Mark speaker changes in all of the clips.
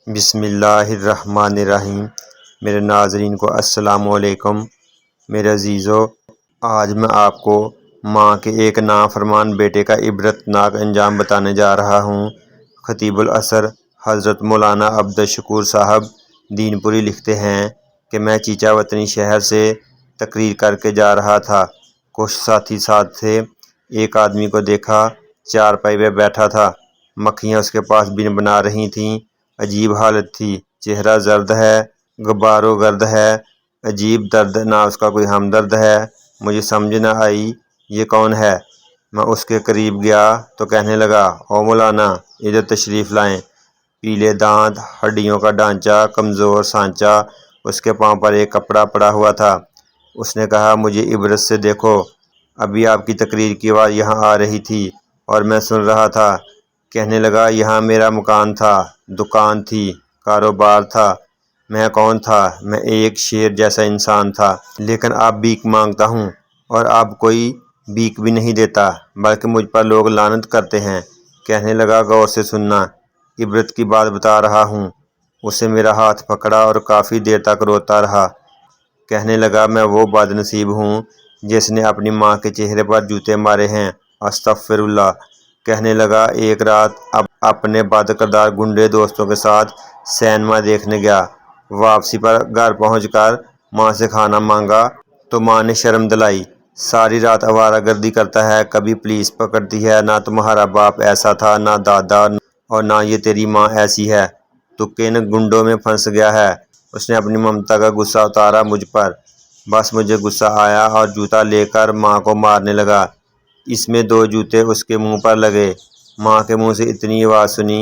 Speaker 1: بسم اللہ الرحمن الرحیم۔ میرے ناظرین کو السلام علیکم۔ میرے عزیزو، آج میں آپ کو ماں کے ایک نافرمان بیٹے کا عبرتناک انجام بتانے جا رہا ہوں۔ خطیب العصر حضرت مولانا عبدالشکور صاحب دین پوری لکھتے ہیں کہ میں چیچا وطنی شہر سے تقریر کر کے جا رہا تھا۔ کچھ ساتھی ساتھ تھے۔ ایک آدمی کو دیکھا، چارپائی پہ بیٹھا تھا، مکھیاں اس کے پاس بن بنا رہی تھیں۔ عجیب حالت تھی، چہرہ زرد ہے، غبار و گرد ہے، عجیب درد، نہ اس کا کوئی ہمدرد ہے۔ مجھے سمجھ نہ آئی یہ کون ہے۔ میں اس کے قریب گیا تو کہنے لگا، او مولانا، ادھر تشریف لائیں۔ پیلے دانت، ہڈیوں کا ڈھانچہ، کمزور سانچہ، اس کے پاؤں پر ایک کپڑا پڑا ہوا تھا۔ اس نے کہا، مجھے عبرت سے دیکھو۔ ابھی آپ کی تقریر کی آواز یہاں آ رہی تھی اور میں سن رہا تھا۔ کہنے لگا، یہاں میرا مکان تھا، دکان تھی، کاروبار تھا۔ میں کون تھا؟ میں ایک شیر جیسا انسان تھا، لیکن اب بھیک مانگتا ہوں اور اب کوئی بھیک بھی نہیں دیتا، بلکہ مجھ پر لوگ لعنت کرتے ہیں۔ کہنے لگا، غور سے سننا، عبرت کی بات بتا رہا ہوں۔ اسے میرا ہاتھ پکڑا اور کافی دیر تک روتا رہا۔ کہنے لگا، میں وہ بد نصیب ہوں جس نے اپنی ماں کے چہرے پر جوتے مارے ہیں، استغفر اللہ۔ کہنے لگا، ایک رات اپنے بد کردار گنڈے دوستوں کے ساتھ سینما دیکھنے گیا۔ واپسی پر گھر پہنچ کر ماں سے کھانا مانگا تو ماں نے شرم دلائی۔ ساری رات آوارہ گردی کرتا ہے، کبھی پولیس پکڑتی ہے، نہ تمہارا باپ ایسا تھا، نہ دادا، اور نہ یہ تیری ماں ایسی ہے، تو کن گنڈوں میں پھنس گیا ہے۔ اس نے اپنی ممتا کا غصہ اتارا مجھ پر۔ بس مجھے غصہ آیا اور جوتا لے کر ماں کو مارنے لگا۔ اس میں 2 جوتے اس کے منہ پر لگے۔ ماں کے منہ سے اتنی آواز سنی،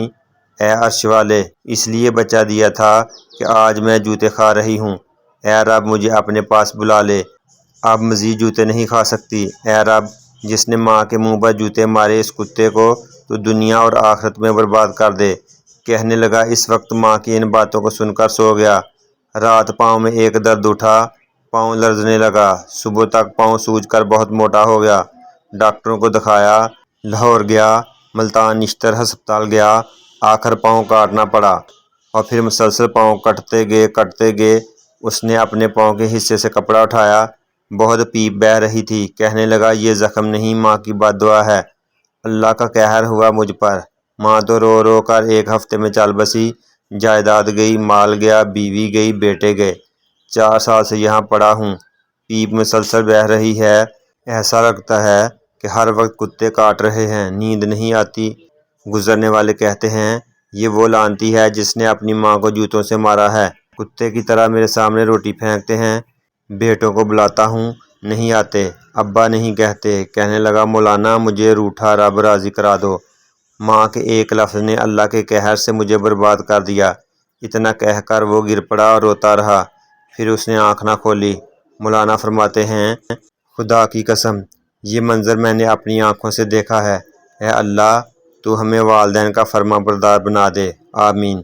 Speaker 1: اے عرش والے، اس لیے بچا دیا تھا کہ آج میں جوتے کھا رہی ہوں۔ اے رب، مجھے اپنے پاس بلا لے، اب مزید جوتے نہیں کھا سکتی۔ اے رب، جس نے ماں کے منہ پر جوتے مارے، اس کتے کو تو دنیا اور آخرت میں برباد کر دے۔ کہنے لگا، اس وقت ماں کی ان باتوں کو سن کر سو گیا۔ رات پاؤں میں ایک درد اٹھا، پاؤں لرزنے لگا۔ صبح تک پاؤں سوج کر بہت موٹا ہو گیا۔ ڈاکٹروں کو دکھایا، لاہور گیا، ملتان نشتر ہسپتال گیا، آخر پاؤں کاٹنا پڑا اور پھر مسلسل پاؤں کٹتے گئے۔ اس نے اپنے پاؤں کے حصے سے کپڑا اٹھایا، بہت پیپ بہہ رہی تھی۔ کہنے لگا، یہ زخم نہیں، ماں کی بد دعا ہے۔ اللہ کا قہر ہوا مجھ پر۔ ماں تو رو رو کر 1 ہفتے میں چل بسی۔ جائیداد گئی، مال گیا، بیوی گئی، بیٹے گئے۔ 4 سال سے یہاں پڑا ہوں، پیپ مسلسل بہہ رہی ہے۔ ایسا لگتا ہے کہ ہر وقت کتے کاٹ رہے ہیں، نیند نہیں آتی۔ گزرنے والے کہتے ہیں، یہ وہ لعنتی ہے جس نے اپنی ماں کو جوتوں سے مارا ہے۔ کتے کی طرح میرے سامنے روٹی پھینکتے ہیں، بیٹوں کو بلاتا ہوں، نہیں آتے، ابا نہیں کہتے۔ کہنے لگا، مولانا، مجھے روٹھا رب راضی کرا دو۔ ماں کے ایک لفظ نے اللہ کے قہر سے مجھے برباد کر دیا۔ اتنا کہہ کر وہ گر پڑا اور روتا رہا۔ پھر اس نے آنکھ نہ کھولی۔ مولانا فرماتے ہیں، خدا کی قسم، یہ منظر میں نے اپنی آنکھوں سے دیکھا ہے۔ اے اللہ، تو ہمیں والدین کا فرما بردار بنا دے، آمین۔